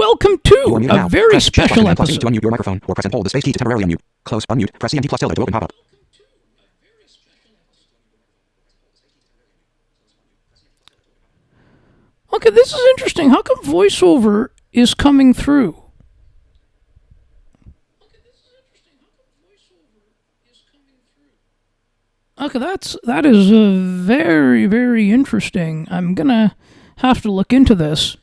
welcome to a very special episode. To unmute your microphone or press and hold the space key to temporarily unmute. Close, unmute, press CMD plus tilde to open pop-up. Okay, this is interesting. How come voiceover is coming through? Okay, that is very, very interesting. I'm gonna have to look into this.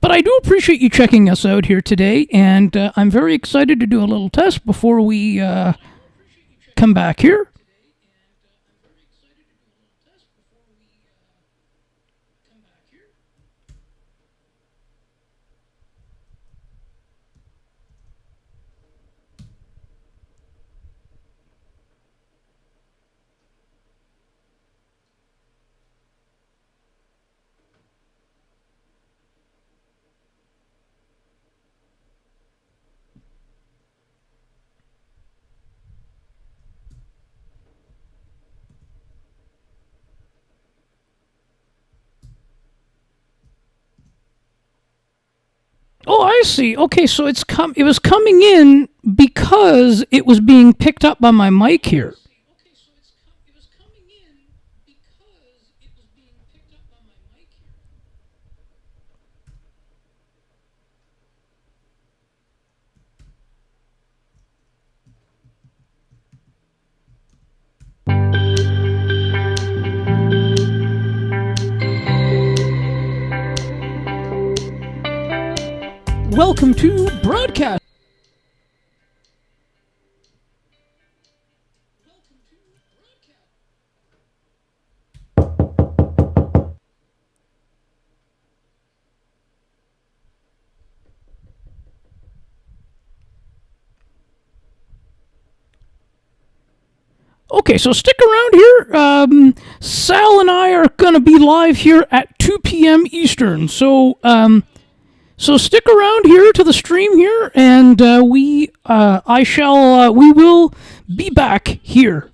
But I do appreciate you checking us out here today, and I'm very excited to do a little test before we come back here. Oh, I see. Okay, so it was coming in because it was being picked up by my mic here. Welcome to broadcast. Okay, so stick around here. Sal and I are going to be live here at 2 p.m. Eastern. So stick around here to the stream here, and we will be back here.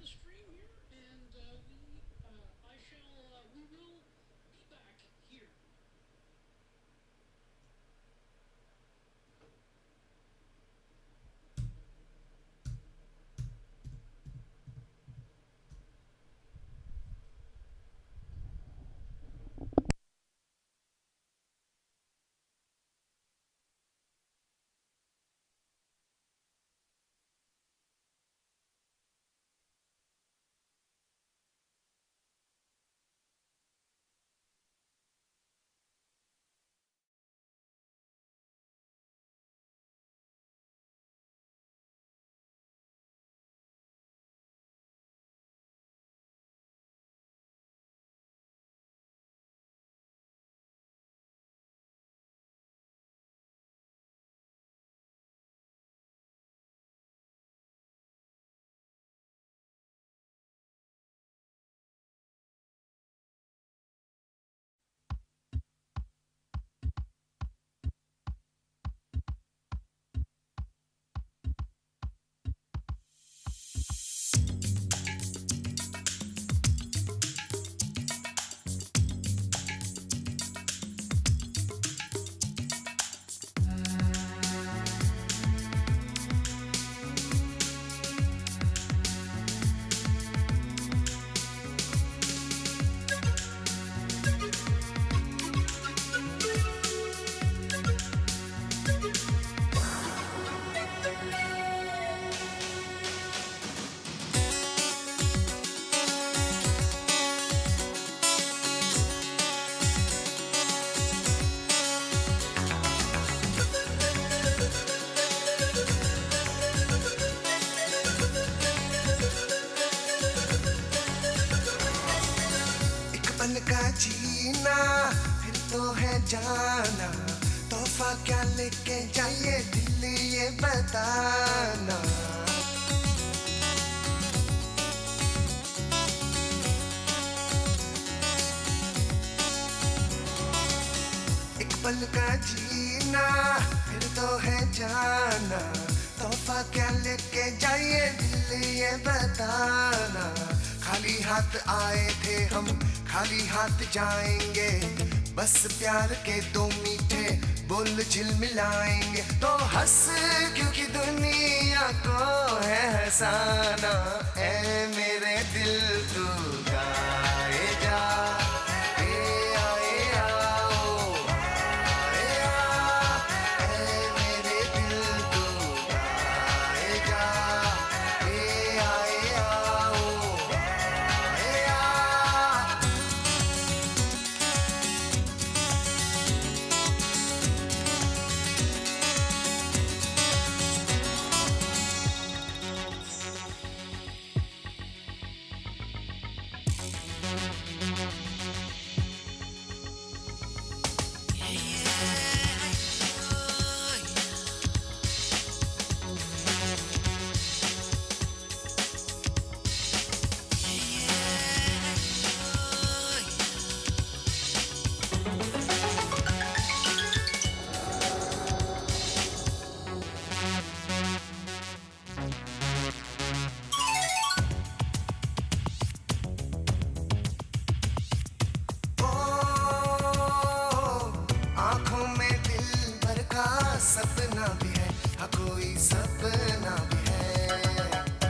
जीना फिर तो है जाना तोहफा क्या लेके जाइए दिल ये बताना एक पल का जीना फिर तो है जाना तोहफा क्या लेके जाइए दिल ये बताना खाली हाथ हाथ आए थे हम खाली हाथ जाएंगे बस प्यार के दो मीठे बोल झिलमिलाएंगे तो हंस क्योंकि दुनिया को है हंसाना ऐ मेरे दिल तू गाए जा ए आए आओ आए आ ऐ मेरे दिल तू गाए जा ए आए आओ आए आ आंखों में दिल भर का सपना भी है हाँ कोई सपना भी है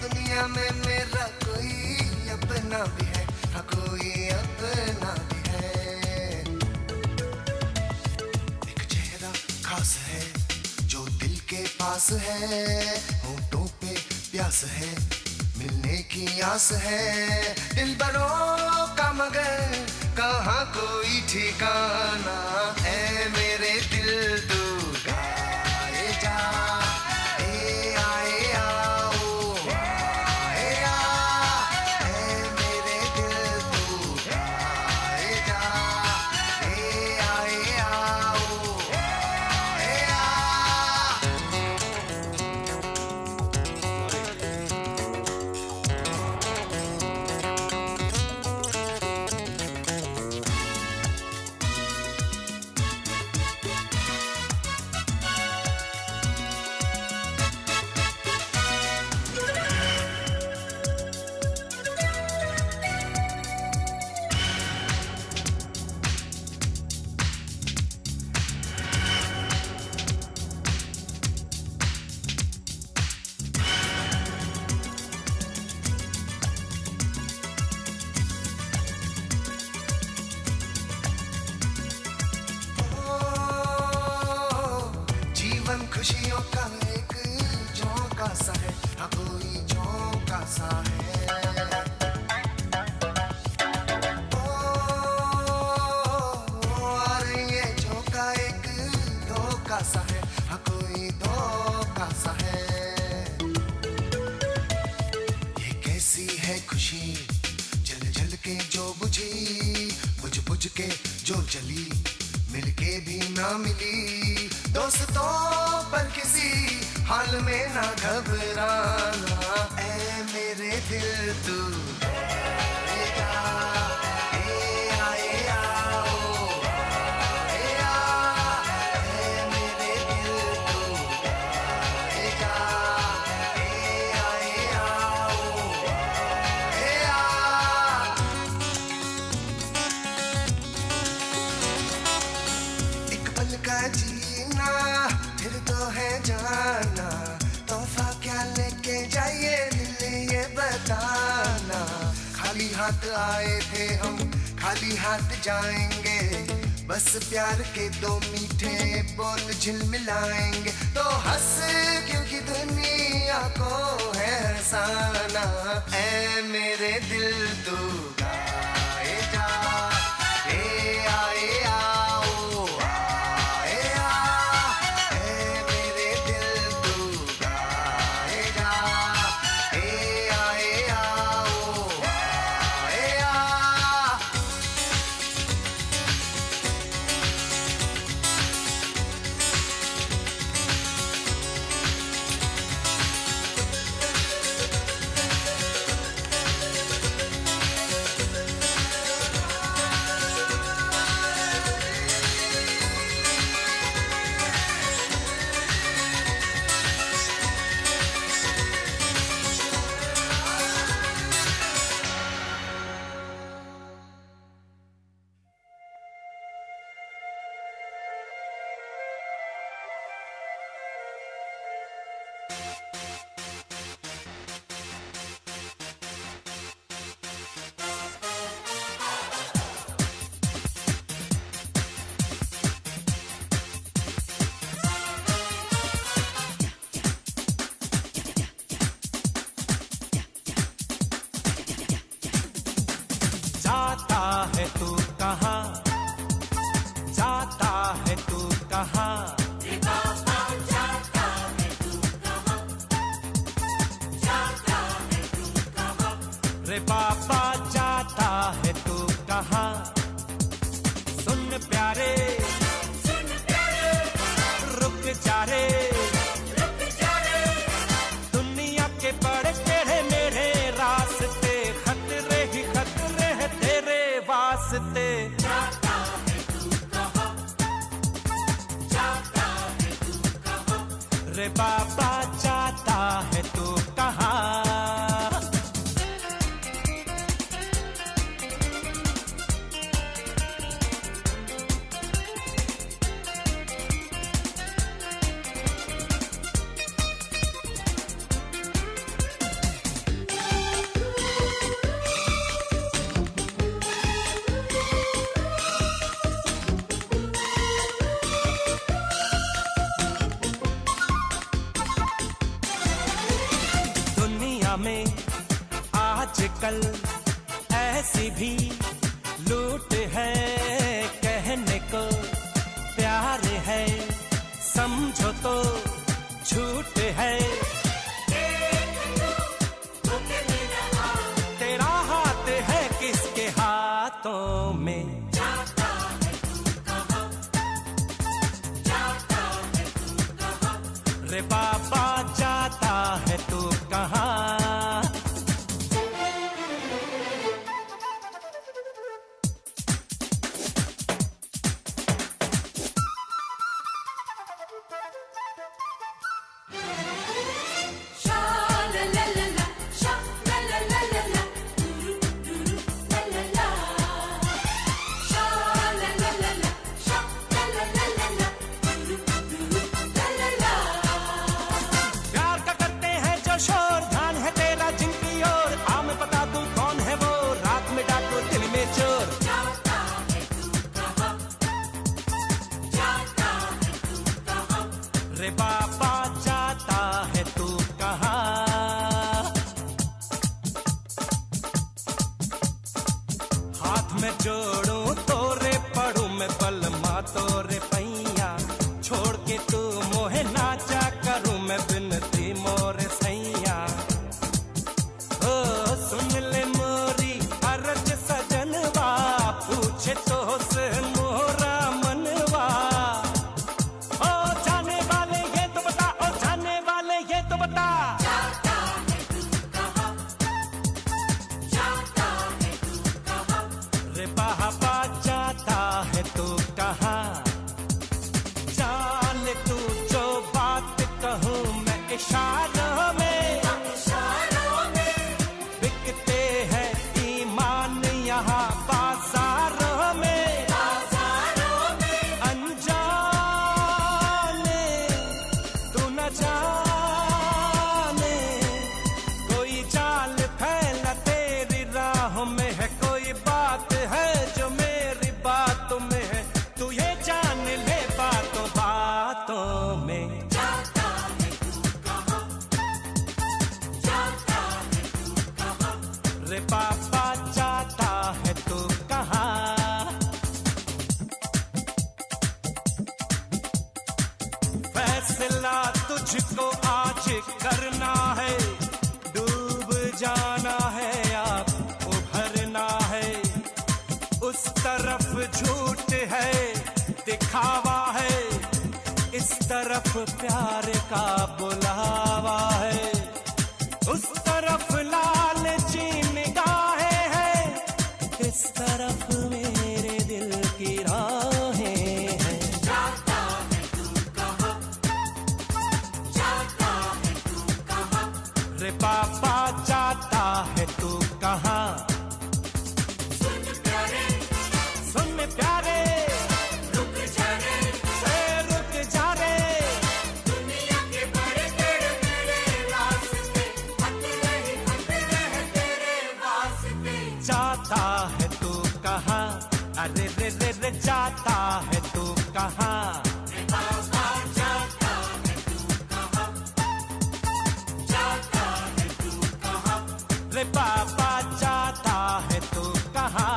दुनिया में मेरा कोई अपना भी है हाँ कोई अपना भी है एक चेहरा खास है जो दिल के पास है होठों पे प्यास है मिलने की आस है दिल बरों का मगर कहाँ कोई ठिकाना है मेरे दिल तू गाए जा ए आए आओ आए आ ऐ मेरे दिल तू गाए जा ए आए आओ आए आ जीवन खुशियों का एक झोंका सा है हाँ कोई झोंका सा है और ये झोंका एक धोखा सा है हाँ कोई धोखा सा है ये कैसी है खुशी जल जल के जो बुझी बुझ बुझ के जो जली मिलके भी ना मिली दोस्तों पर किसी हाल में ना घबराना ऐ मेरे दिल तू गाए जा ए आए आओ आए आ ऐ मेरे दिल तू गाए जा ए आए आओ आए आ एक पल का जीना फिर तो है जाना तोहफा क्या लेके जाइए दिल ये बताना खाली हाथ आए थे हम खाली हाथ जाएंगे बस प्यार के दो मीठे बोल झिलमिलाएंगे तो हंस क्योंकि दुनिया को है हंसाना ऐ मेरे दिल तू गाए जा ए आए आओ आए आ ऐ मेरे दिल तू गाए जा ए आए आओ आए आ है तू कहाँ? रे बाबा जाता है तू कहाँ? जाता है तू कहाँ? रे बाबा जाता है तू कहाँ? सुन प्यारे रुक जा रे, दुनिया के बड़े तेरे मेरे रास्ते, खतरे ही खतरे हैं तेरे वास्ते। जाता है तू कहाँ? जाता है तू कहाँ? रे बाबा जाता है तू कहाँ? में आजकल ऐसी भी लूट है, कहने को प्यार है समझो तो झूठ है। तेरा हाथ है किसके हाथों में? जाता है तू कहाँ? जाता है तू कहाँ? रे बाबा जाता है तू कहाँ? रे बाबा जाता है तू कहाँ? हाथ में जोड़ूं तोरे पड़ूं मैं बलमा तोरे पैया, छोड़ के तू मोहे नाचा करूं मैं बिनती मोरे सैया। ओ सुन ले मोरी अर्ज सजनवा, पूछे तो से मोरा मनवा। जाता है तू कहाँ? जाता है तू कहाँ? रे बाबा जाता है तू कहाँ? जान तू जो बात कहूँ मैं इशारों में, बिकते हैं ईमान यहाँ बाजारों में, अनजाने तू न जाने में है कोई बात है जो मेरी बातों में है, तू ये जान ले बातों बातों में। जाता है तू कहाँ? जाता है तू कहाँ? रे बाबा जाता है तू कहाँ? फैसला तुझको आज करना है, डूब जाना है आप उभरना है। उस तरफ झूठ है दिखावा है, इस तरफ प्यार का बुलावा है। उस तरफ लालची निगाहें हैं, इस तरफ मेरे दिल की राहें हैं। जाता है तू कहाँ? जाता है तू कहाँ? रे बाबा जाता है तू कहाँ? सुन प्यारे रुक जा रे, दुनिया के बड़े तेरे मेरे रास्ते, खतरे ही खतरे हैं तेरे वास्ते। जाता है तू कहाँ? अरे रे रे रे जाता है तू कहाँ? रे बाबा जाता है तू कहाँ? जाता है तू कहाँ? रे बाबा जाता है तू कहाँ?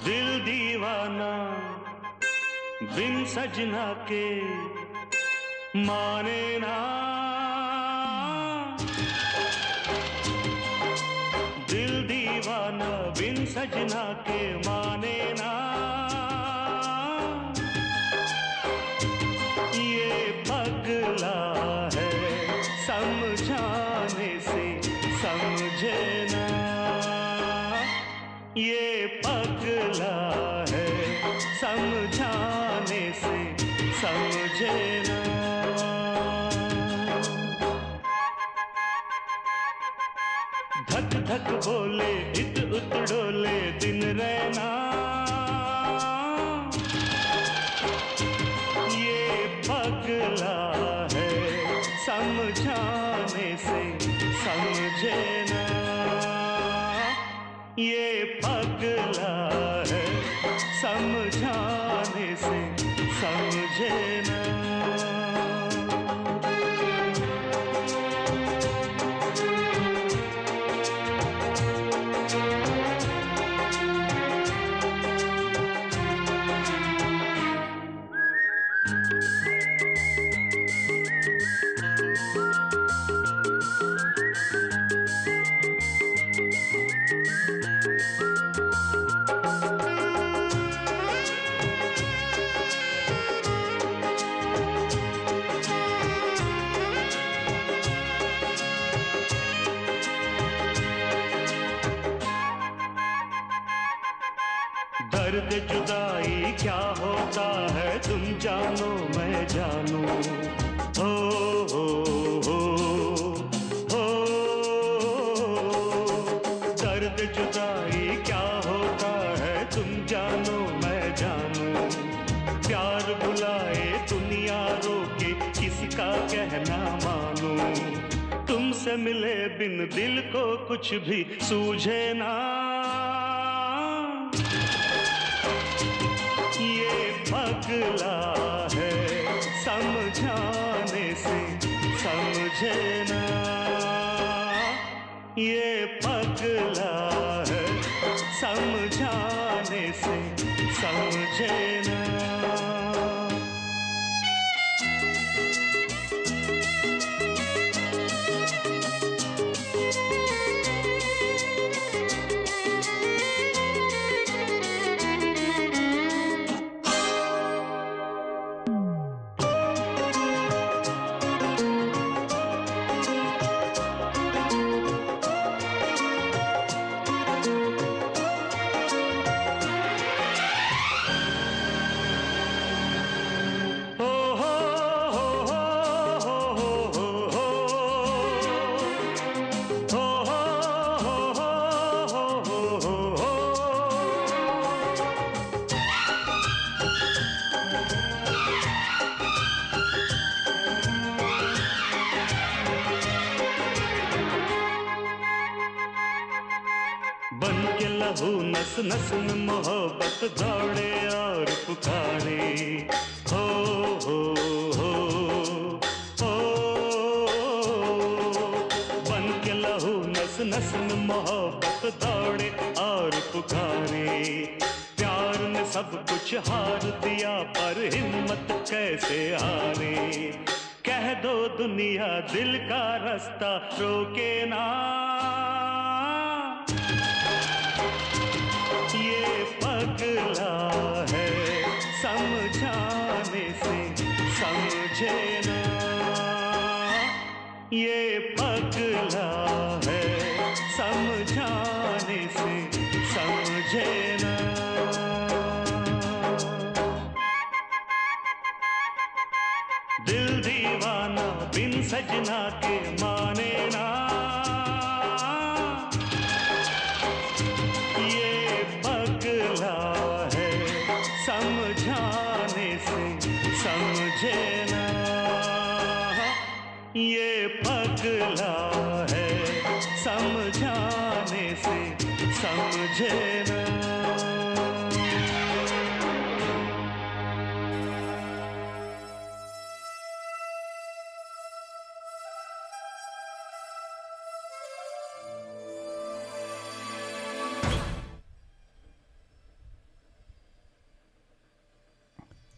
दिल दीवाना बिन सजना के माने ना, दिल दीवाना बिन सजना के माने ना, ये पगला है समझाने से समझे ना, ये पगला है समझाने से समझे ना। धक धक बोले इत उत डोले दिन रहना, ये पगला है समझाने से समझे ना, ये पगला है समझाने से समझे ना। दर्द जुदाई क्या होता है तुम जानो मैं जानू, हो हो हो हो। दर्द जुदाई क्या होता है तुम जानो मैं जानू, प्यार बुलाए दुनिया रोके किसका कहना मानू, तुमसे मिले बिन दिल को कुछ भी सूझे ना, ये पगला है समझाने से समझे ना, ये पगला है समझाने से समझे ना। लहू नस नस में मोहब्बत दौड़े और पुकारे हो हो हो हो बन के लहू नस नस में मोहब्बत दौड़े और पुकारे प्यार ने सब कुछ हार दिया पर हिम्मत कैसे हारे कह दो दुनिया दिल का रास्ता रोके ना ये पगला है समझाने से समझे ना ये पगला है समझाने से समझे ना दिल दीवाना बिन सजना के माने ना ये पगला है समझाने से समझे ना ये पगला है समझाने से समझे ना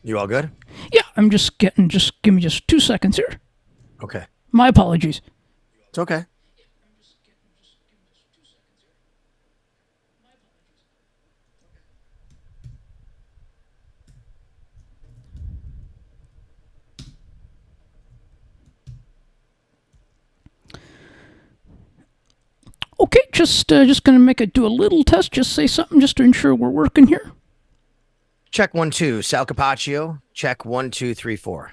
You all good? Yeah, I'm just give me just 2 seconds here. Okay. My apologies. It's okay. Okay, just gonna do a little test. Just say something just to ensure we're working here. Check 1 2. Sal Capaccio. Check 1 2 3 4.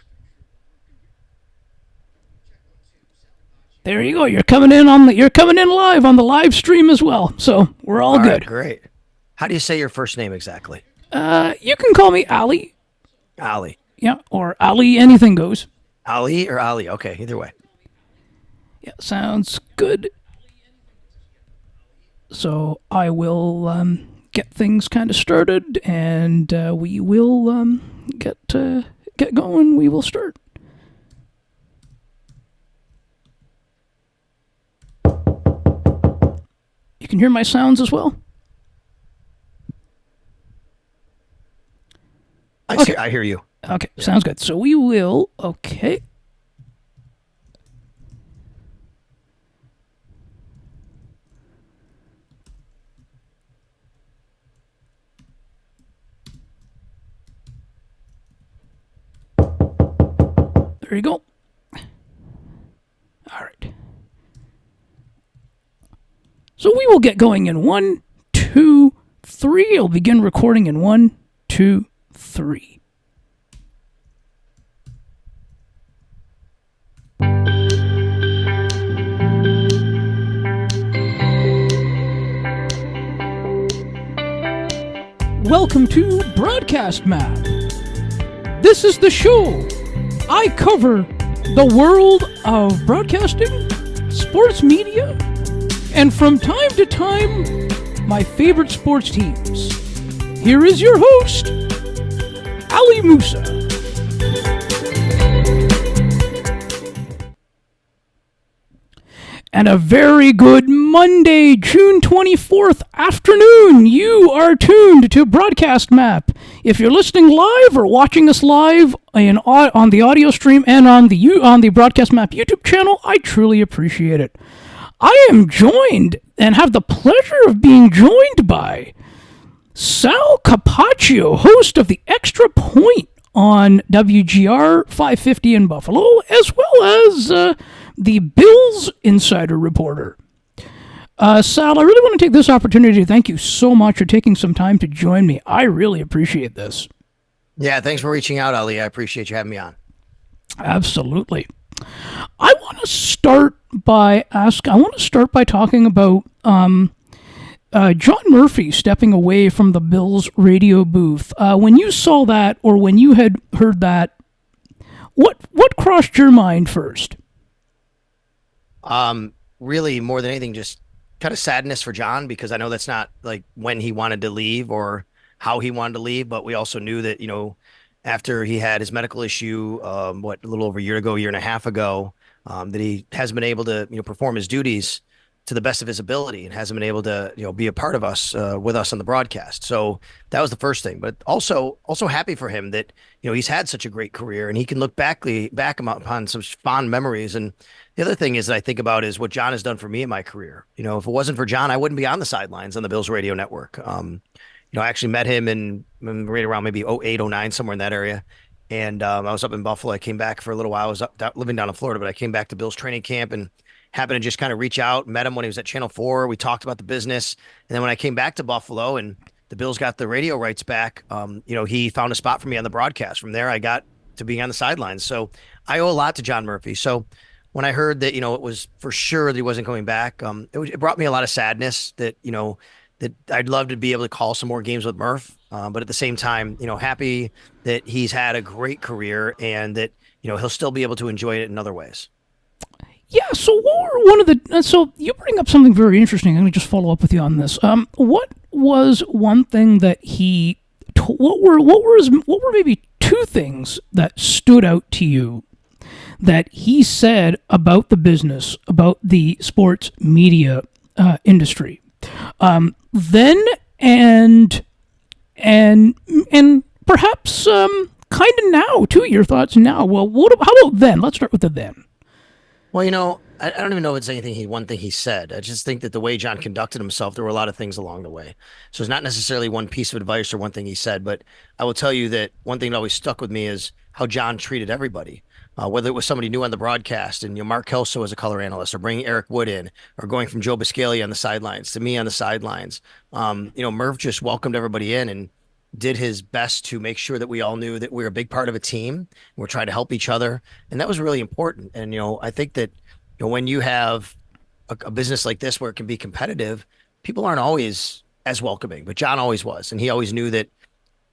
There you go. You're coming in live on the live stream as well. So we're all good. Right, great. How do you say your first name exactly? You can call me Ali. Ali. Yeah, or Ali. Anything goes. Ali or Ali? Okay, either way. Yeah, sounds good. So I will get things kind of started, and we will get going. We will start. You can hear my sounds as well? I hear you. Okay, sounds good. So we will, okay. There you go. All right. So we will get going in 1, 2, 3. I'll begin recording in 1, 2, 3. Welcome to Broadcast Map. This is the show. I cover the world of broadcasting, sports media, and from time to time, my favorite sports teams. Here is your host, Ali Musa. And a very good Monday, June 24th afternoon. You are tuned to Broadcast Map. If you're listening live or watching us live on the audio stream and on the Broadcast Map YouTube channel, I truly appreciate it. I am joined and have the pleasure of being joined by Sal Capaccio, host of the Extra Point on WGR 550 in Buffalo, as well as the Bills Insider Reporter. Sal, I really want to take this opportunity to thank you so much for taking some time to join me. I really appreciate this. Yeah, thanks for reaching out, Ali. I appreciate you having me on. Absolutely. I want to start by talking about John Murphy stepping away from the Bills radio booth. When you saw that, or when you had heard that, what crossed your mind first? Really, more than anything, just kind of sadness for John because I know that's not like when he wanted to leave or how he wanted to leave, but we also knew that, after he had his medical issue, a little over a year ago, year and a half ago, that he hasn't been able to, perform his duties to the best of his ability and hasn't been able to, be a part of us, with us on the broadcast. So that was the first thing, but also happy for him that, he's had such a great career and he can look back upon some fond memories. And the other thing is that I think about is what John has done for me in my career. If it wasn't for John, I wouldn't be on the sidelines on the Bills radio network. I actually met him in right around maybe '08, '09, somewhere in that area. And I was up in Buffalo. I came back for a little while. I was living down in Florida, but I came back to Bill's training camp and happened to just kind of reach out, met him when he was at Channel 4. We talked about the business. And then when I came back to Buffalo and the Bills got the radio rights back, he found a spot for me on the broadcast. From there, I got to being on the sidelines. So I owe a lot to John Murphy. So when I heard that, it was for sure that he wasn't coming back, it brought me a lot of sadness that, that I'd love to be able to call some more games with Murph. But at the same time, happy that he's had a great career and that, he'll still be able to enjoy it in other ways. Yeah. So what were one of the? So you bring up something very interesting. I'm going to just follow up with you on this. What was one thing that he? What were maybe two things that stood out to you that he said about the business, about the sports media industry, then and perhaps kind of now too. Your thoughts now. Well, how about then? Let's start with the then. Well, I don't even know if it's one thing he said. I just think that the way John conducted himself, there were a lot of things along the way. So it's not necessarily one piece of advice or one thing he said, but I will tell you that one thing that always stuck with me is how John treated everybody. Whether it was somebody new on the broadcast and Mark Kelso as a color analyst, or bringing Eric Wood in, or going from Joe Biscaglia on the sidelines to me on the sidelines. Murph just welcomed everybody in and did his best to make sure that we all knew that we were a big part of a team. We're trying to help each other, and that was really important. And I think that when you have a business like this where it can be competitive, people aren't always as welcoming, but John always was, and he always knew that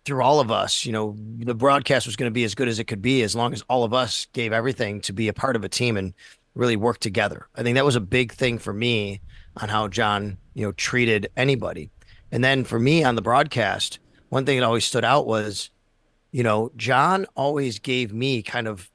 through all of us, the broadcast was going to be as good as it could be as long as all of us gave everything to be a part of a team and really work together. I think that was a big thing for me on how John, treated anybody. And then for me on the broadcast, one thing that always stood out was, John always gave me kind of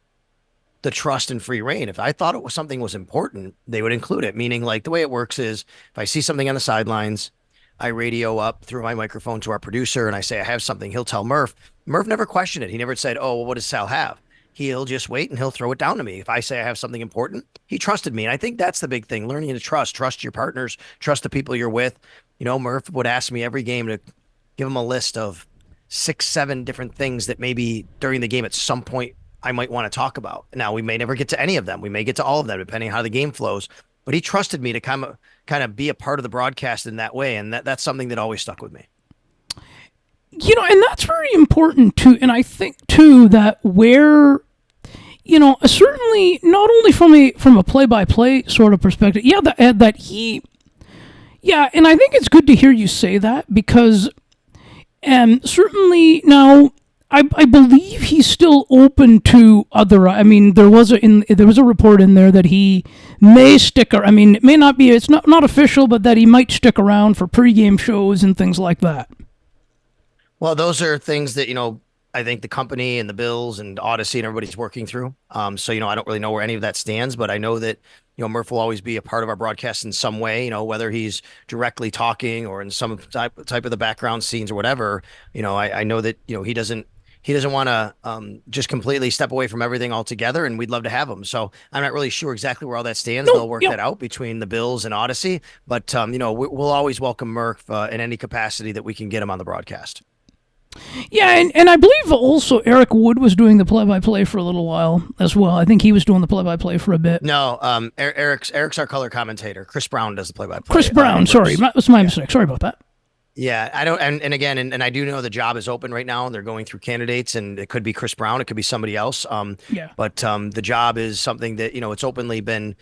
the trust and free reign. If I thought something was important, they would include it. Meaning, like, the way it works is if I see something on the sidelines, I radio up through my microphone to our producer and I say I have something. He'll tell Murph. Murph never questioned it. He never said, "Oh, well, what does Sal have?" He'll just wait and he'll throw it down to me. If I say I have something important, he trusted me. And I think that's the big thing, learning to trust your partners, trust the people you're with. Murph would ask me every game to give him a list of 6, 7 different things that maybe during the game at some point I might want to talk about. Now, we may never get to any of them. We may get to all of them, depending on how the game flows. But he trusted me to kind of be a part of the broadcast in that way. And that's something that always stuck with me. And that's very important too. And I think too that where, certainly not only from a play-by-play sort of perspective, that he, and I think it's good to hear you say that because, certainly now, I believe he's still open to other. I mean, there was a report in there that he may stick. I mean, it may not be. It's not official, but that he might stick around for pregame shows and things like that. Well, those are things that I think the company and the Bills and Odyssey and everybody's working through. So I don't really know where any of that stands, but I know that Murph will always be a part of our broadcast in some way. Whether he's directly talking or in some type of the background scenes or whatever. I know that he doesn't want to just completely step away from everything altogether, and we'd love to have him. So I'm not really sure exactly where all that stands. They'll work that out between the Bills and Odyssey, but we'll always welcome Murph in any capacity that we can get him on the broadcast. Yeah, and I believe also Eric Wood was doing the play-by-play for a little while as well. I think he was doing the play-by-play for a bit. No, Eric's our color commentator. Chris Brown does the play-by-play. Chris Brown, sorry, that was my mistake. Sorry about that. Yeah, I don't, and again, and I do know the job is open right now, and they're going through candidates, and it could be Chris Brown, it could be somebody else. But the job is something that it's openly been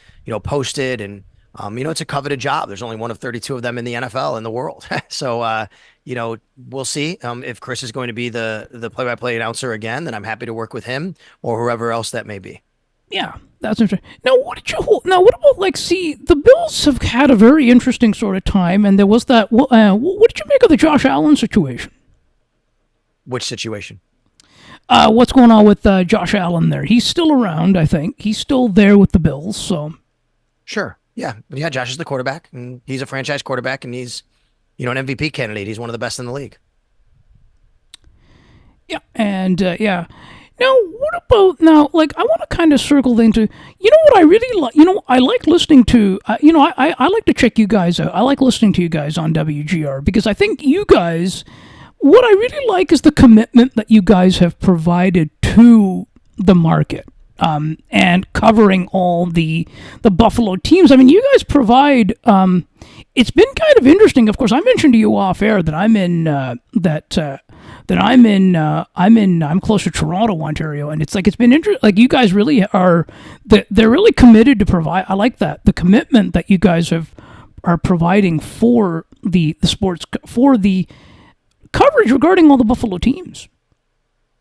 posted, and it's a coveted job. There's only one of 32 of them in the NFL in the world, so we'll see if Chris is going to be the play-by-play announcer again. Then I'm happy to work with him or whoever else that may be. Yeah, That's interesting. Now, what did you? Now, what about like? See, the Bills have had a very interesting sort of time, and there was that. What did you make of the Josh Allen situation? Which situation? What's going on with Josh Allen there? He's still around, I think. He's still there with the Bills. So, Sure. Yeah. Yeah. Josh is the quarterback, and he's a franchise quarterback, and he's, an MVP candidate. He's one of the best in the league. yeah, and yeah. Now, what about now? Like, I want to kind of circle into. You know what I really like. I like listening to. I like to check you guys out. I like listening to you guys on WGR because I think you guys. What I really like is the commitment that you guys have provided to the market. And covering all the Buffalo teams. I mean, you guys provide. It's been kind of interesting. Of course, I mentioned to you off air that I'm close to Toronto, Ontario, and it's like it's been interesting. Like you guys really are. They're really committed to provide. I like that the commitment that you guys are providing for the sports for the coverage regarding all the Buffalo teams.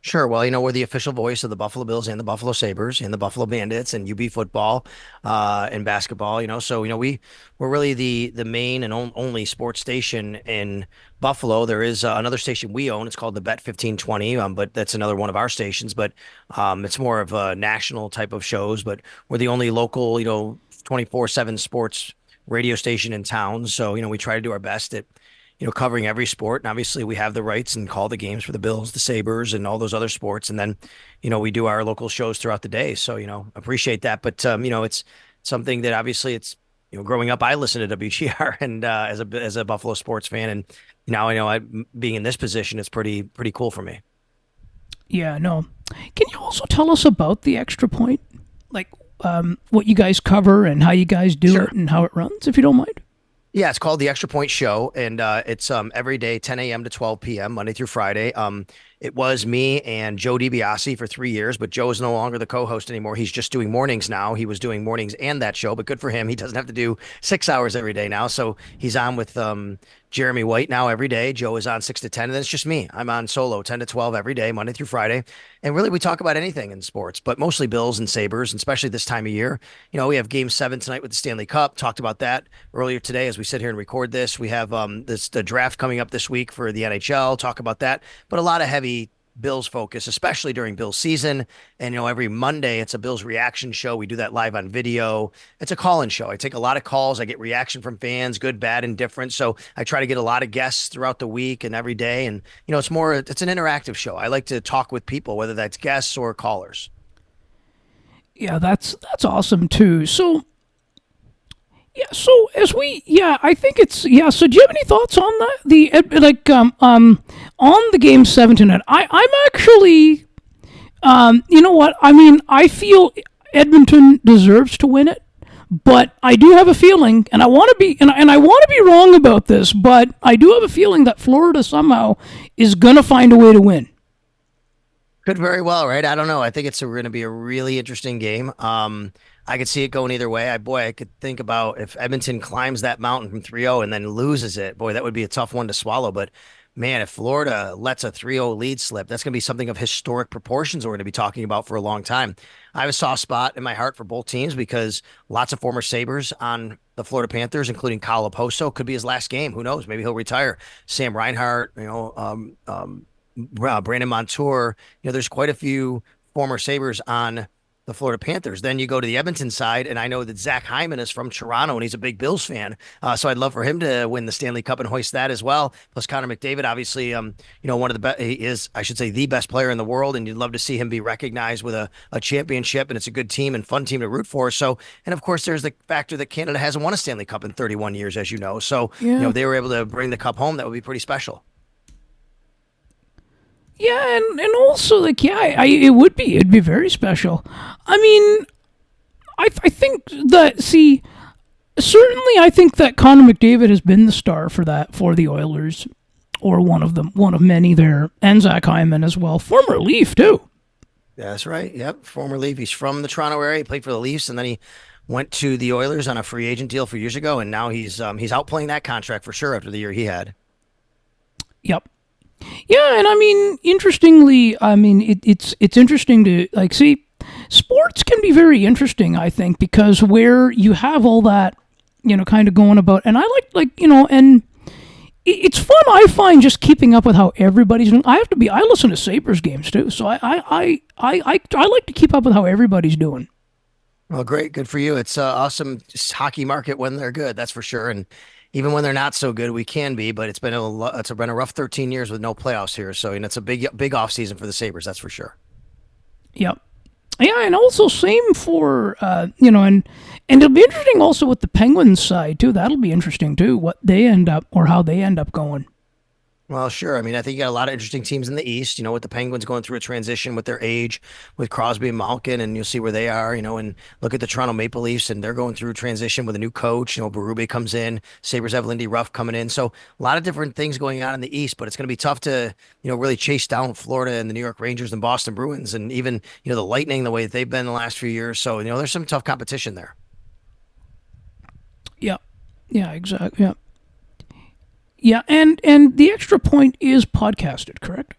Sure. Well, we're the official voice of the Buffalo Bills and the Buffalo Sabres and the Buffalo Bandits and UB football, and basketball, so, we're really the main and only sports station in Buffalo. There is another station we own. It's called the Bet 1520. But that's another one of our stations, but, it's more of a national type of shows, but we're the only local, 24/7 sports radio station in town. So, we try to do our best at, covering every sport. And obviously we have the rights and call the games for the Bills, the Sabres, and all those other sports. And then, we do our local shows throughout the day. So, appreciate that. But, it's something that obviously it's, growing up, I listened to WGR and as a Buffalo sports fan. And now I know being in this position, it's pretty cool for me. Yeah, no. Can you also tell us about the Extra Point? Like what you guys cover and how you guys do Sure. it and how it runs, if you don't mind? Yeah, it's called the Extra Point Show, and it's every day, 10 a.m. to 12 p.m., Monday through Friday. It was me and Joe DiBiase for 3 years, but Joe is no longer the co-host anymore. He's just doing mornings now. He was doing mornings and that show, but good for him. He doesn't have to do 6 hours every day now. So he's on with Jeremy White now every day. Joe is on 6 to 10, and then it's just me. I'm on solo 10 to 12 every day, Monday through Friday. And really, we talk about anything in sports, but mostly Bills and Sabres, and especially this time of year. We have Game 7 tonight with the Stanley Cup. Talked about that earlier today as we sit here and record this. We have the draft coming up this week for the NHL. Talk about that, but a lot of heavy Bills focus, especially during Bills season. And, every Monday it's a Bills reaction show. We do that live on video. It's a call-in show. I take a lot of calls. I get reaction from fans, good, bad, and different. So I try to get a lot of guests throughout the week and every day. And, it's an interactive show. I like to talk with people, whether that's guests or callers. Yeah, that's awesome too. So yeah, so I think it's So do you have any thoughts on that? On the Game 7 tonight. I'm actually, you know what? I mean, I feel Edmonton deserves to win it, but I do have a feeling, and I want to be, and I want to be wrong about this, but I do have a feeling that Florida somehow is gonna find a way to win. Could very well, right? I don't know. I think it's going to be a really interesting game. I could see it going either way. I could think about if Edmonton climbs that mountain from 3-0 and then loses it. Boy, that would be a tough one to swallow. But man, if Florida lets a 3-0 lead slip, that's going to be something of historic proportions we're going to be talking about for a long time. I have a soft spot in my heart for both teams because lots of former Sabres on the Florida Panthers, including Kyle Oposo, could be his last game. Who knows? Maybe he'll retire. Sam Reinhart, Brandon Montour. There's quite a few former Sabres on the Florida Panthers. Then you go to the Edmonton side, and I know that Zach Hyman is from Toronto, and he's a big Bills fan. So I'd love for him to win the Stanley Cup and hoist that as well. Plus Connor McDavid, obviously, one of the best. He is, I should say, the best player in the world, and you'd love to see him be recognized with a championship. And it's a good team and fun team to root for. So, and of course, there's the factor that Canada hasn't won a Stanley Cup in 31 years, as you know. So, Yeah. they were able to bring the cup home. That would be pretty special. Yeah, and also it'd be very special. I mean, I think that certainly I think that Connor McDavid has been the star for the Oilers, or one of many there, and Zach Hyman as well, former Leaf too. That's right. Yep. Former Leaf. He's from the Toronto area. He played for the Leafs, and then he went to the Oilers on a free agent deal 4 years ago, and now he's outplaying that contract for sure after the year he had. Yep. Yeah, and I mean, interestingly, it's interesting to see. Sports can be very interesting, I think, because where you have all that, kind of going about, and I and it's fun. I find just keeping up with how everybody's doing. I listen to Sabres games too, so I like to keep up with how everybody's doing. Well, great, good for you. It's awesome hockey market when they're good, that's for sure. And even when they're not so good, we can be. But it's been a rough 13 years with no playoffs here. So it's a big off season for the Sabres, that's for sure. Yep. Yeah, and also same for and it'll be interesting also with the Penguins side too. That'll be interesting too, what they end up or how they end up going. Well, sure. I mean, I think you got a lot of interesting teams in the East, with the Penguins going through a transition with their age, with Crosby and Malkin, and you'll see where they are, and look at the Toronto Maple Leafs, and they're going through a transition with a new coach. Berube comes in, Sabres have Lindy Ruff coming in. So a lot of different things going on in the East, but it's going to be tough to, really chase down Florida and the New York Rangers and Boston Bruins, and even, the Lightning, the way that they've been the last few years. So, there's some tough competition there. Yeah. Yeah, exactly. Yeah. Yeah, and the Extra Point is podcasted, correct?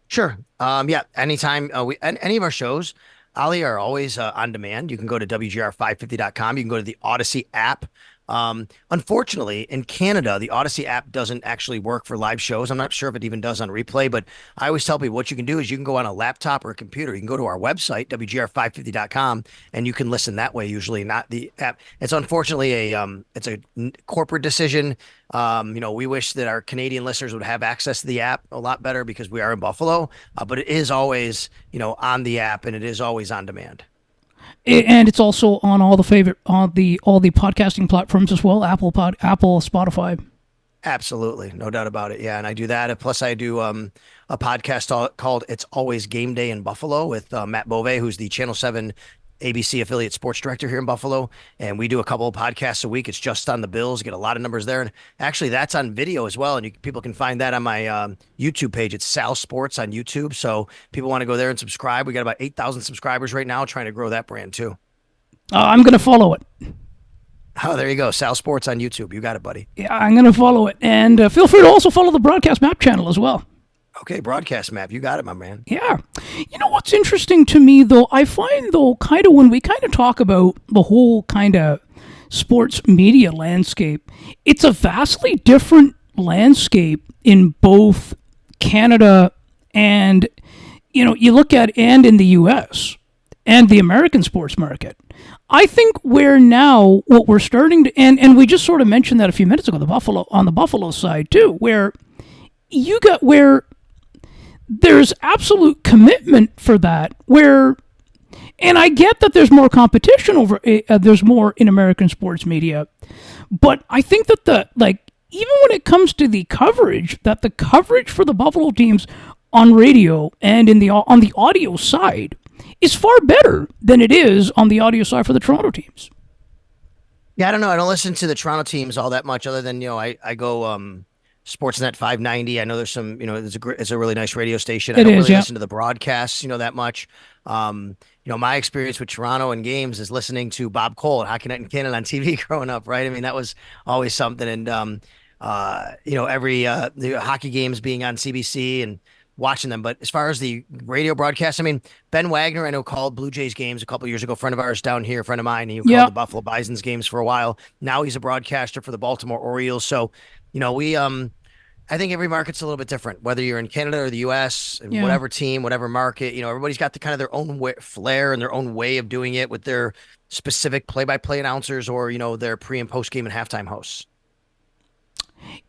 Sure. Yeah. Anytime any of our shows, Ali, are always on demand. You can go to WGR550.com. You can go to the Odyssey app. Unfortunately, in Canada, the Odyssey app doesn't actually work for live shows. I'm not sure if it even does on replay, but I always tell people what you can do is you can go on a laptop or a computer. You can go to our website, WGR550.com, and you can listen that way, usually not the app. It's unfortunately it's a corporate decision. We wish that our Canadian listeners would have access to the app a lot better because we are in Buffalo, but it is always, on the app, and it is always on demand. And it's also on all the podcasting platforms as well, Apple, Spotify. Absolutely, no doubt about it. Yeah, and I do that. Plus, I do a podcast called "It's Always Game Day in Buffalo" with Matt Bove, who's the Channel 7 ABC affiliate sports director here in Buffalo. And we do a couple of podcasts a week. It's just on the Bills. Get a lot of numbers there. And actually, that's on video as well. And people can find that on my YouTube page. It's Sal Sports on YouTube. So people want to go there and subscribe. We got about 8,000 subscribers right now, trying to grow that brand too. I'm going to follow it. Oh, there you go. Sal Sports on YouTube. You got it, buddy. Yeah, I'm going to follow it. And feel free to also follow the Broadcast Map channel as well. Okay, Broadcast Map. You got it, my man. Yeah. What's interesting to me, though, I find, though, kind of when we kind of talk about the whole kind of sports media landscape, it's a vastly different landscape in both Canada and, you look at and in the U.S. and the American sports market. I think where now what we're starting to, and we just sort of mentioned that a few minutes ago, on the Buffalo side too, where there's absolute commitment for that, and I get that there's more competition there's more in American sports media, but I think that even when it comes to the coverage for the Buffalo teams on radio and on the audio side is far better than it is on the audio side for the Toronto teams. Yeah, I don't know. I don't listen to the Toronto teams all that much, other than I go Sportsnet 590. I know there's some, it's a really nice radio station. I don't really listen to the broadcasts, that much. My experience with Toronto and games is listening to Bob Cole at Hockey Night in Canada on TV growing up, right? I mean, that was always something. And, every the hockey games being on CBC and watching them. But as far as the radio broadcast, I mean, Ben Wagner, I know, called Blue Jays games a couple of years ago, friend of ours down here, friend of mine. He called the Buffalo Bisons games for a while. Now he's a broadcaster for the Baltimore Orioles. So, I think every market's a little bit different, whether you're in Canada or the U.S. and whatever team, whatever market, everybody's got the kind of their own flair and their own way of doing it with their specific play-by-play announcers or, their pre and post game and halftime hosts.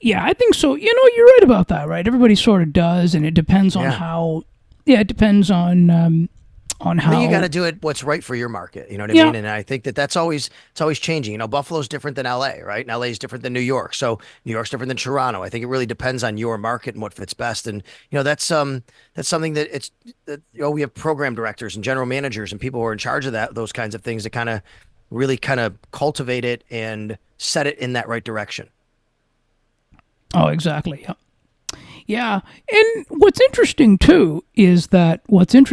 Yeah, I think so. You're right about that, right? Everybody sort of does, and it depends on how. Yeah, it depends on how you got to do it what's right for your market. You know what I mean? And I think it's always changing. Buffalo's different than LA, right? And LA is different than New York. So New York's different than Toronto. I think it really depends on your market and what fits best. And that's something that we have program directors and general managers and people who are in charge of those kinds of things to kind of really kind of cultivate it and set it in that right direction. Oh, exactly. Yeah. Yeah, and what's interesting too is that with and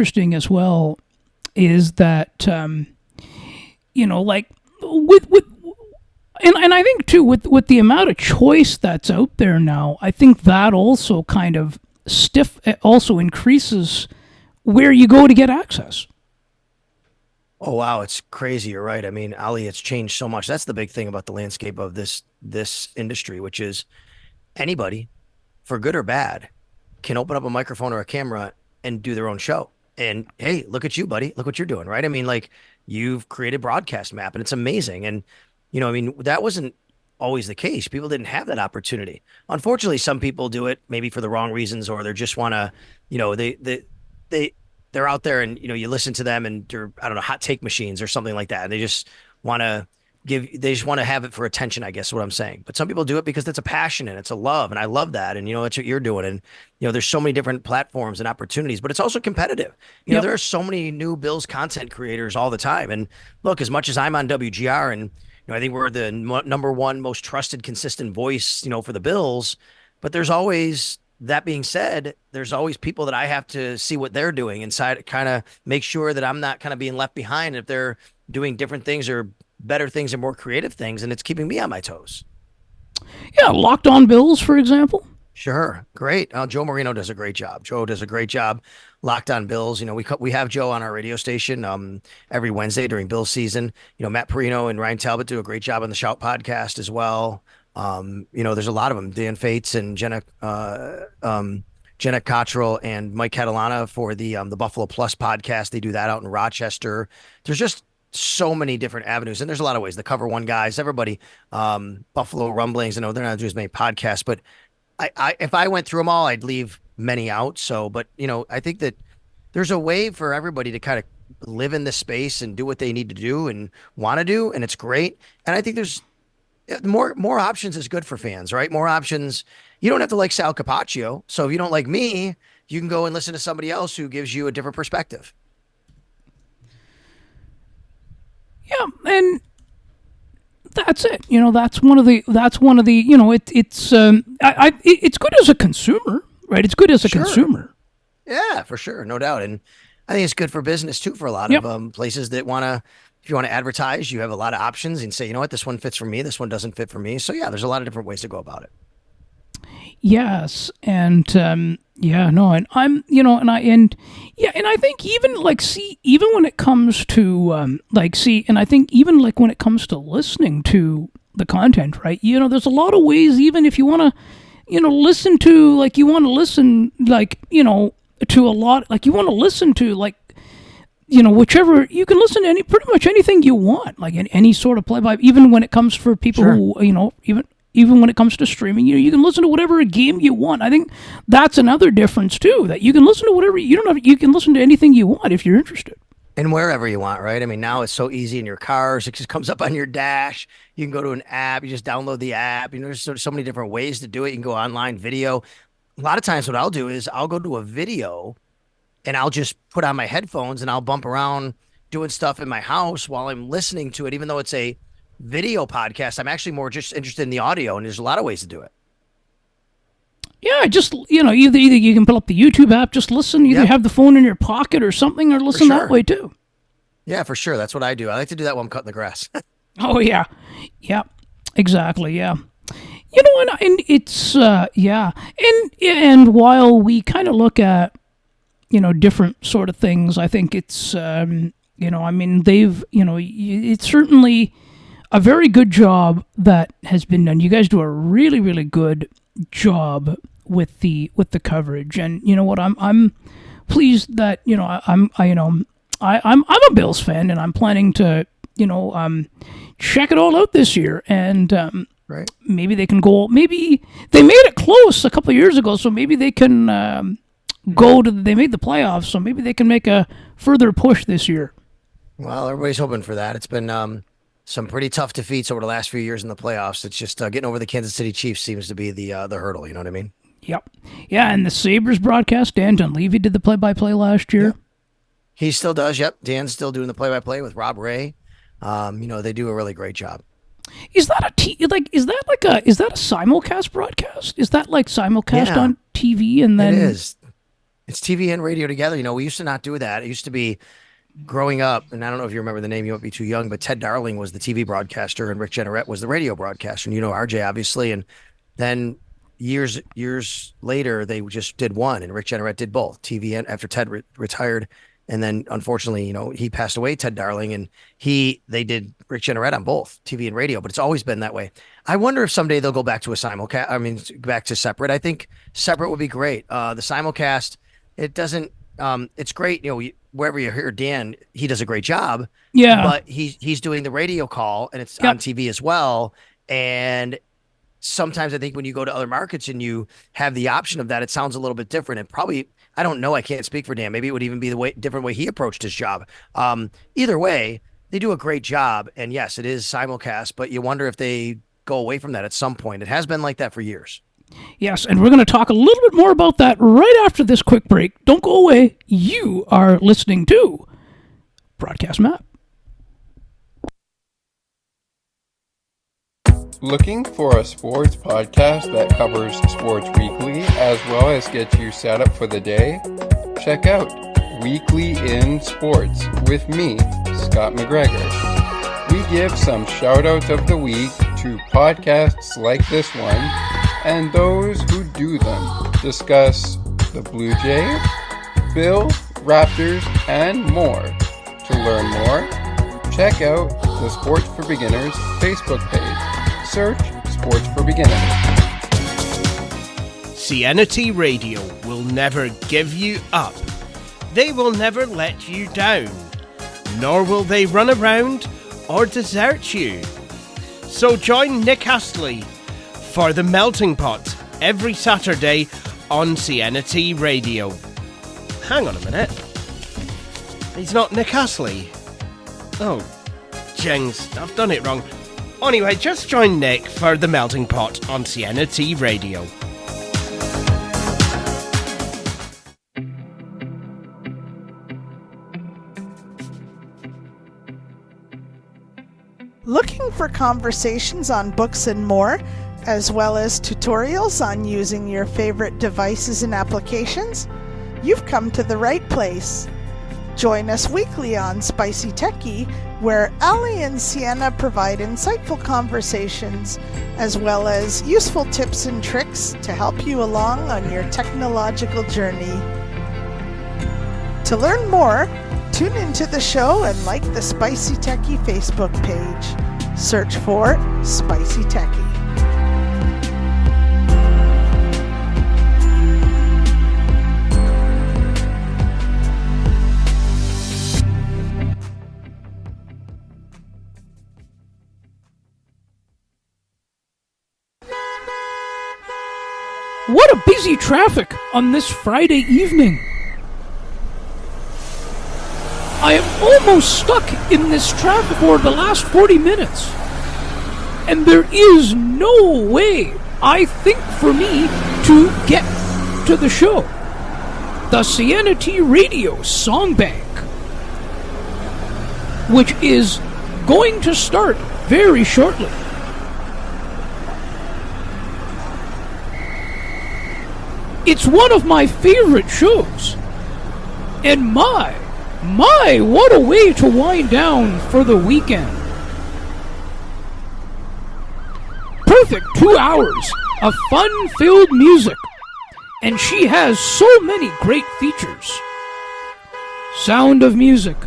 I think too with the amount of choice that's out there now, I think that also kind of also increases where you go to get access. Oh wow, it's crazy. You're right. I mean, Ali, it's changed so much. That's the big thing about the landscape of this industry, which is anybody, for good or bad, can open up a microphone or a camera and do their own show. And hey, look at you, buddy. Look what you're doing, right? I mean, like you've created broadcast map and it's amazing. And I mean, that wasn't always the case. People didn't have that opportunity. Unfortunately, some people do it maybe for the wrong reasons or they just want to, they they're out there and you listen to them and they're I don't know, hot take machines or something like that. And they just want to they just want to have it for attention, I guess is what I'm saying. But some people do it because it's a passion and it's a love, and I love that. And that's what you're doing. And there's so many different platforms and opportunities, but it's also competitive. Yep. There are so many new Bills content creators all the time. And look, as much as I'm on WGR and I think we're the number one most trusted, consistent voice, for the Bills, but there's always that being said, there's always people that I have to see what they're doing inside, kind of make sure that I'm not kind of being left behind if they're doing different things or better things and more creative things, and it's keeping me on my toes. Yeah, Locked On Bills, for example. Sure, great. Joe Marino does a great job. Joe does a great job. Locked on Bills. We have Joe on our radio station every Wednesday during Bills season. Matt Perino and Ryan Talbot do a great job on the Shout podcast as well. There's a lot of them. Dan Fates and Jenna Cottrell and Mike Catalana for the Buffalo Plus podcast. They do that out in Rochester. There's just so many different avenues, and there's a lot of ways. The Cover One guys, everybody, Buffalo Rumblings. I know they're not doing as many podcasts, but if I went through them all, I'd leave many out. So, but I think that there's a way for everybody to kind of live in this space and do what they need to do and want to do, and it's great. And I think there's more options is good for fans, right? More options. You don't have to like Sal Capaccio. So if you don't like me, you can go and listen to somebody else who gives you a different perspective. Yeah, and that's it. That's one of the. It's good as a consumer, right? It's good as a Sure. consumer. Yeah, for sure. No doubt. And I think it's good for business too, for a lot Yep. of places that want to, if you want to advertise, you have a lot of options and say, you know what, this one fits for me. This one doesn't fit for me. So yeah, there's a lot of different ways to go about it. Yes, and yeah, no, and I'm, and I think even even when it comes to and I think even like when it comes to listening to the content, right? There's a lot of ways. Even if you want to, listen to like you want to listen to a lot, like you want to listen to whichever you can listen to pretty much anything you want, like in any sort of play by. Even when it comes for people Sure. who even when it comes to streaming, you can listen to whatever game you want. I think that's another difference too. That you can listen to whatever you don't have. You can listen to anything you want if you're interested. And wherever you want, right? I mean, now it's so easy in your cars. It just comes up on your dash. You can go to an app. You just download the app. There's so many different ways to do it. You can go online video. A lot of times what I'll do is I'll go to a video and I'll just put on my headphones and I'll bump around doing stuff in my house while I'm listening to it. Even though it's a video podcast, I'm actually more just interested in the audio, and there's a lot of ways to do it. Yeah, just either you can pull up the YouTube app, just listen. Either Yep. have the phone in your pocket or something, or listen that sure. way too. Yeah, for sure. That's what I do. I like to do that while I'm cutting the grass. Oh yeah, yeah, exactly. Yeah, and it's yeah, and while we kind of look at different sort of things, I think it's I mean they've it's certainly a very good job that has been done. You guys do a really really good job with the coverage, and you know what I'm pleased that I'm a Bills fan, and I'm planning to check it all out this year, and Right. maybe they can go. Maybe they made it close a couple of years ago, so maybe they can go to. They made the playoffs, so maybe they can make a further push this year. Well, everybody's hoping for that. It's been some pretty tough defeats over the last few years in the playoffs. It's just getting over the Kansas City Chiefs seems to be the hurdle. You know what I mean? Yep. Yeah, and the Sabres broadcast, Dan Dunleavy did the play-by-play last year. Yep. He still does. Yep. Dan's still doing the play-by-play with Rob Ray. They do a really great job. Is that is that a simulcast broadcast? Is that like simulcast Yeah. on TV and then It is. It's TV and radio together. We used to not do that. It used to be growing up, and I don't know if you remember the name, you might be too young, but Ted Darling was the TV broadcaster and Rick Jenneret was the radio broadcaster. And RJ obviously. And then years later, they just did one, and Rick Jenneret did both TV and after Ted retired And then unfortunately, he passed away, Ted Darling, and they did Rick Jenneret on both TV and radio, but it's always been that way. I wonder if someday they'll go back to a simulcast. I mean, back to separate. I think separate would be great. The simulcast, it doesn't. It's great. Wherever you hear Dan, he does a great job. Yeah. But he's doing the radio call, and it's on TV as well. And sometimes I think when you go to other markets and you have the option of that, it sounds a little bit different. And probably, I don't know, I can't speak for Dan. Maybe it would even be the different way he approached his job. Either way, they do a great job. And yes, it is simulcast, but you wonder if they go away from that at some point. It has been like that for years. Yes, and we're going to talk a little bit more about that right after this quick break. Don't go away. You are listening to Broadcast Map. Looking for a sports podcast that covers sports weekly as well as gets you set up for the day? Check out Weekly in Sports with me, Scott McGregor. We give some shout-outs of the week to podcasts like this one and those who do them. Discuss the Blue Jays, Bill, Raptors, and more. To learn more, check out the Sports for Beginners Facebook page. Search Sports for Beginners. CNT Radio will never give you up. They will never let you down. Nor will they run around or desert you. So join Nick Astley for The Melting Pot every Saturday on CNT Radio. Hang on a minute. He's not Nick Astley. Oh, jings, I've done it wrong. Anyway, just join Nick for The Melting Pot on CNT Radio. Looking for conversations on books and more, as well as tutorials on using your favorite devices and applications? You've come to the right place. Join us weekly on Spicy Techie, where Ali and Sienna provide insightful conversations, as well as useful tips and tricks to help you along on your technological journey. To learn more, tune into the show and like the Spicy Techie Facebook page. Search for Spicy Techie. What a busy traffic on this Friday evening. I am almost stuck in this traffic for the last 40 minutes. And there is no way, I think, for me to get to the show. The CNT Radio Song Bank, which is going to start very shortly. It's one of my favorite shows. And my, what a way to wind down for the weekend. Perfect 2 hours of fun-filled music. And she has so many great features. Sound of Music,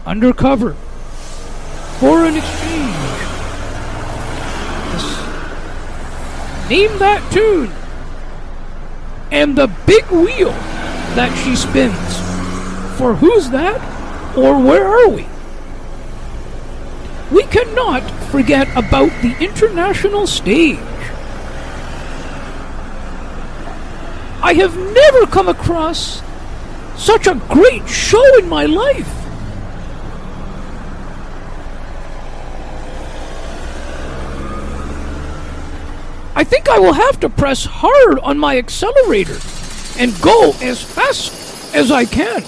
Undercover, Foreign Exchange. Name That Tune. And the big wheel that she spins for Who's That or Where Are We? We cannot forget about the international stage. I have never come across such a great show in my life. I think I will have to press hard on my accelerator and go as fast as I can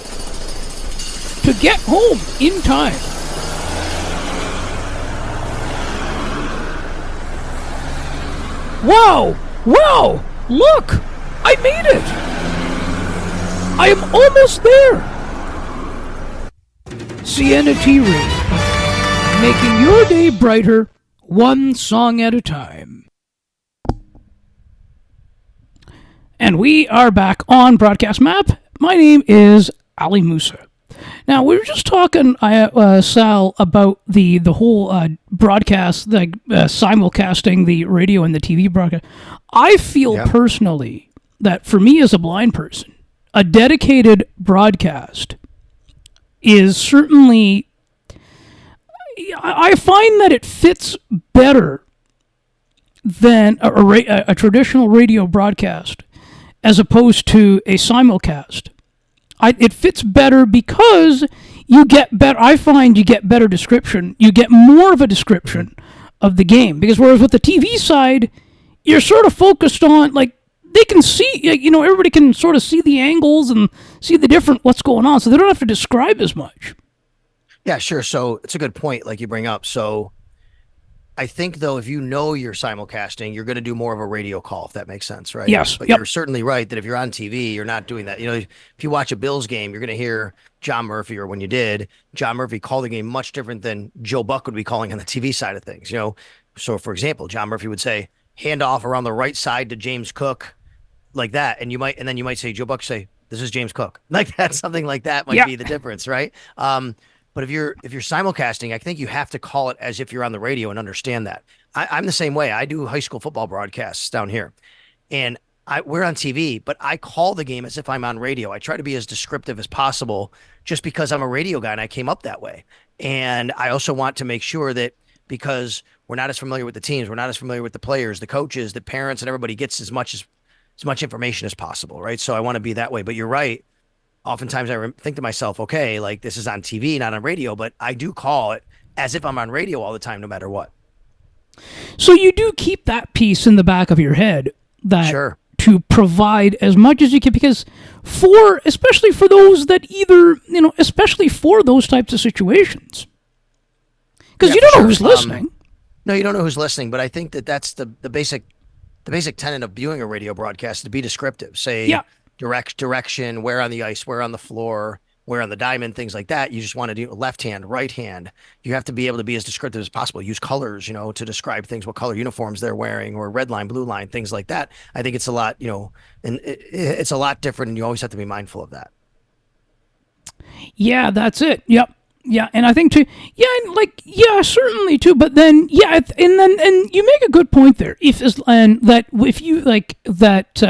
to get home in time. Wow! Wow! Look! I made it! I am almost there! CNT Radio, making your day brighter, one song at a time. And we are back on Broadcast Map. My name is Ali Musa. Now we were just talking, Sal, about the whole broadcast, like simulcasting the radio and the TV broadcast. I feel Yeah. personally that for me as a blind person, a dedicated broadcast is certainly. I find that it fits better than a traditional radio broadcast as opposed to a simulcast. It fits better because you get better. I find you get better description. You get more of a description of the game, because whereas with the TV side, you're sort of focused on, like, they can see, everybody can sort of see the angles and see the different what's going on, so they don't have to describe as much. Yeah, sure. So it's a good point, like you bring up. So I think, though, if you know you're simulcasting, you're going to do more of a radio call, if that makes sense, right? Yes. But Yep. you're certainly right that if you're on TV, you're not doing that. If you watch a Bills game, you're going to hear John Murphy, or when you did, John Murphy call the game much different than Joe Buck would be calling on the TV side of things. So for example, John Murphy would say, hand off around the right side to James Cook, like that, and then you might say, Joe Buck say, this is James Cook, like that. Something like that might Yeah. be the difference, right? But if you're simulcasting, I think you have to call it as if you're on the radio and understand that. I'm the same way. I do high school football broadcasts down here, and we're on TV, but I call the game as if I'm on radio. I try to be as descriptive as possible, just because I'm a radio guy and I came up that way. And I also want to make sure that, because we're not as familiar with the teams, we're not as familiar with the players, the coaches, the parents, and everybody gets as much information as possible, right? So I want to be that way. But you're right. Oftentimes I think to myself, okay, like, this is on TV, not on radio, but I do call it as if I'm on radio all the time, no matter what. So you do keep that piece in the back of your head, that Sure. to provide as much as you can, because especially for those that especially for those types of situations, because Yeah, you don't for know who's sure. listening. No, you don't know who's listening, but I think that that's the basic tenet of viewing a radio broadcast, to be descriptive. Say, Yeah. direction, where on the ice, where on the floor, where on the diamond, things like that. You just want to do left hand, right hand. You have to be able to be as descriptive as possible. Use colors, to describe things, what color uniforms they're wearing, or red line, blue line, things like that. I think it's a lot, and it's a lot different, and you always have to be mindful of that. Yeah, that's it. Yep. Yeah, and I think too. Yeah, and certainly too. But then, and you make a good point there. If you like that,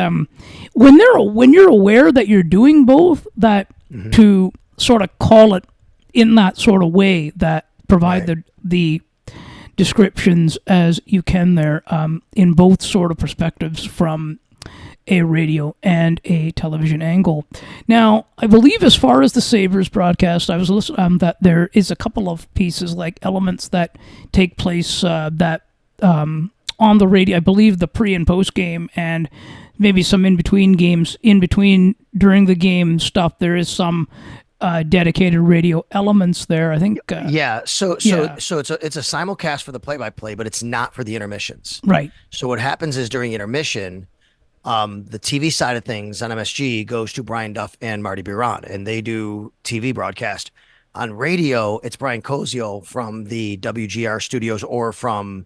when you're aware that you're doing both, that to sort of call it in that sort of way, that provide Right. the descriptions as you can there, in both sort of perspectives, from a radio and a television angle. Now, I believe as far as the Sabres broadcast, I was listening that there is a couple of pieces, like elements that take place that on the radio. I believe the pre and post game, and maybe some in between games, during the game stuff. There is some dedicated radio elements there. I think. Yeah. So yeah. it's a simulcast for the play-by-play, but it's not for the intermissions. Right. So what happens is, during intermission, the TV side of things on MSG goes to Brian Duff and Marty Biron, and they do TV broadcast. On radio, it's Brian Cozio from the WGR studios, or from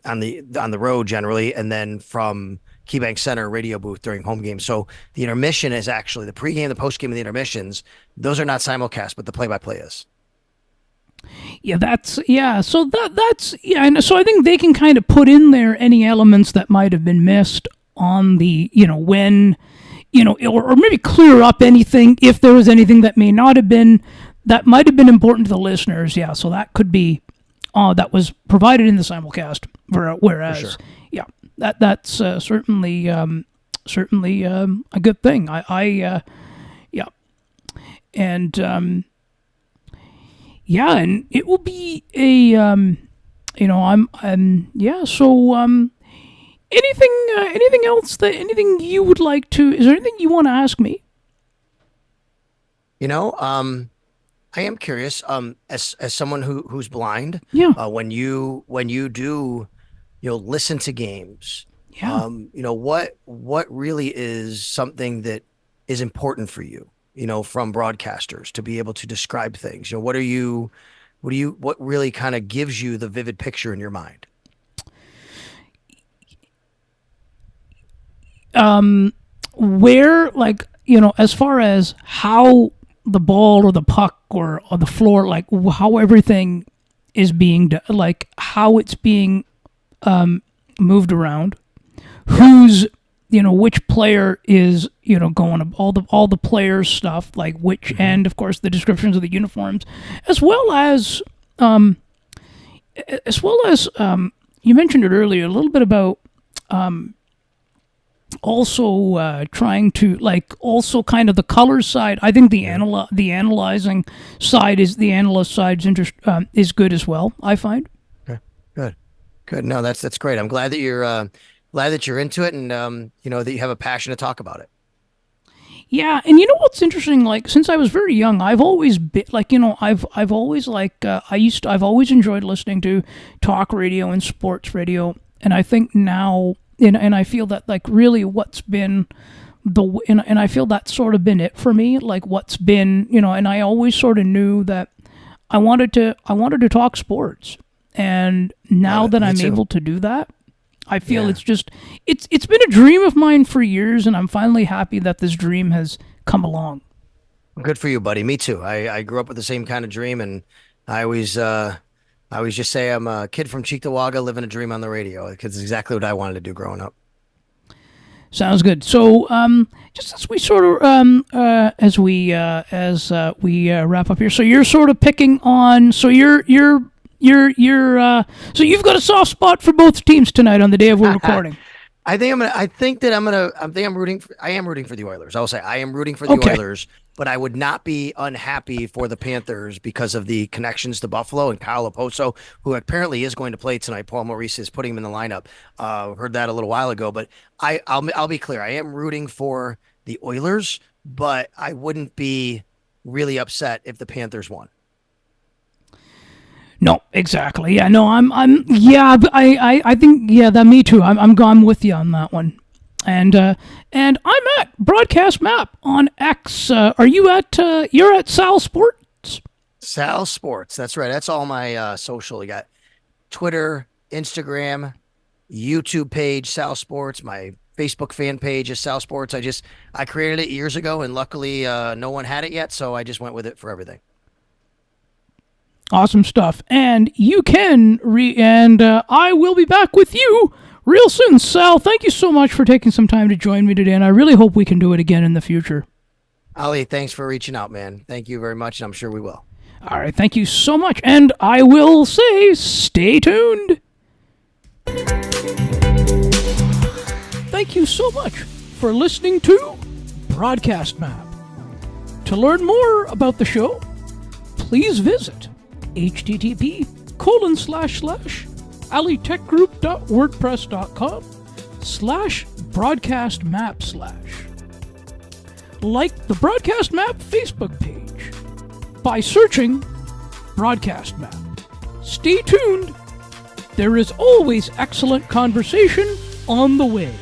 on the road generally, and then from KeyBank Center radio booth during home games. So the intermission is actually the pregame, the postgame, and the intermissions. Those are not simulcast, but the play-by-play is. Yeah, So that's and so I think they can kind of put in there any elements that might have been missed on the when or maybe clear up anything, if there was anything that might have been important to the listeners. Yeah, so that could be that was provided in the simulcast. Whereas, For sure. yeah, that's certainly a good thing. Yeah, and and it will be a So anything else anything you would like to? Is there anything you want to ask me? I am curious. As someone who's blind, Yeah. when you do, listen to games, Yeah. what really is something that is important for you, from broadcasters, to be able to describe things? What really kind of gives you the vivid picture in your mind? Where, as far as how the ball or the puck or on the floor, like how everything is being like how it's being moved around, who's which player is going all the players stuff, like which and of course the descriptions of the uniforms, as well as you mentioned it earlier a little bit about also trying to also kind of the color side. I think the analyzing side is the analyst side's interest is good as well, I find. Okay. Good. No, that's great. I'm glad that you're into it, and that you have a passion to talk about it. Yeah, and you know what's interesting? Like since I was very young, I've always been I've always I've always enjoyed listening to talk radio and sports radio, and I think now. And I feel that really what's been and I feel that's sort of been it for me, what's been, and I always sort of knew that I wanted to talk sports. And now that I'm able to do that, I feel it's been a dream of mine for years, and I'm finally happy that this dream has come along. Good for you, buddy. Me too. I grew up with the same kind of dream, and I always just say I'm a kid from Cheektowaga living a dream on the radio, because it's exactly what I wanted to do growing up. Sounds good. So, just as we sort of as we wrap up here, so you're sort of picking on. So so you've got a soft spot for both teams tonight on the day of we're recording. I am rooting for the Oilers. I will say I am rooting for the Oilers, but I would not be unhappy for the Panthers because of the connections to Buffalo and Kyle Oposo, who apparently is going to play tonight. Paul Maurice is putting him in the lineup. Heard that a little while ago, but I'll be clear. I am rooting for the Oilers, but I wouldn't be really upset if the Panthers won. No, exactly. Yeah, no, I think that me too. I'm gone with you on that one. And I'm at Broadcast Map on X. Are you at? You're at Sal Sports. Sal Sports. That's right. That's all my social. You got Twitter, Instagram, YouTube page, Sal Sports. My Facebook fan page is Sal Sports. I created it years ago, and luckily no one had it yet, so I just went with it for everything. Awesome stuff. And you can I will be back with you real soon. Sal, thank you so much for taking some time to join me today, and I really hope we can do it again in the future. Ali, thanks for reaching out, man. Thank you very much, and I'm sure we will. All right, thank you so much, and I will say stay tuned. Thank you so much for listening to Broadcast Map. To learn more about the show, please visit http://alitechgroup.wordpress.com/broadcastmap/ like the Broadcast Map Facebook page by searching Broadcast Map. Stay tuned. There is always excellent conversation on the way.